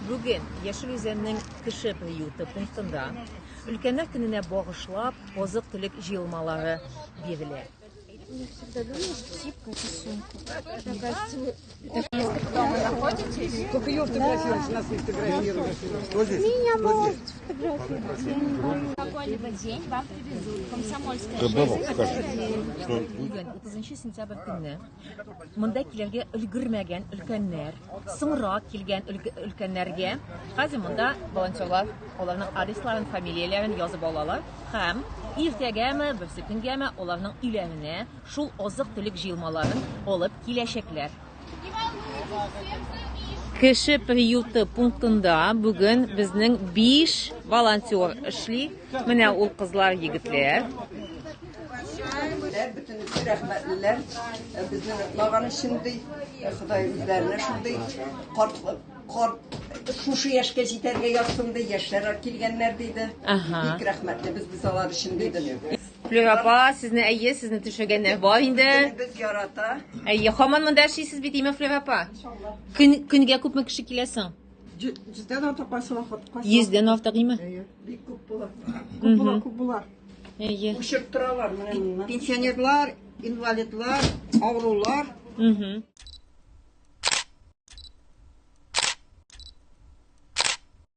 Бүген Яшел Үзәннең кеше приюты пунктында өлкәннәр көненә багышлап азык-төлек җыелмалары бирелә. Я всегда думала, что сипка это сумка. Мне кажется, вы дома находитесь. Только ее фотографировать, нас не фотографируют. Меня могут фотографировать, я не могу. Какой-либо день вам привезут комсомольская Бүген 30 сентябрь көнне монда килергә өлгермәгән өлкәннәр, соңрак килгән өлкәннәргә хәзер монда волонтерлар аларның адресларын, фамилияләрен язып алалар һәм иртәгәме, берсе көнгәме аларның өйләренә шул азык-төлек җыелмаларын алып киләчәкләр. Кеше приюты пунктында бүген безнең 5 волонтер эшли. Менә ул кызлар, егетләр. Bütün rəhmətlər bizim mağanın şimdi Xuday üzərinə şunday şuşu yaşqa yetərgə yazsındı, yaşlara kilgənlər deydi. İlk rəhmətli biz alar şimdiydi. Florapa, sizne әйе, sizne төшәгәннәр бар инде. Biz ярата. Әйе, һаман монда эшлисез бит, име Florapa? Көнгә күпме кеше киләсең? 100-дән артык кайсыла хат. 100дән артык име? Бик күп була. Күп була. Әйе. Ушып торалар менә. Пенсионерлар, инвалидлар, авырулар.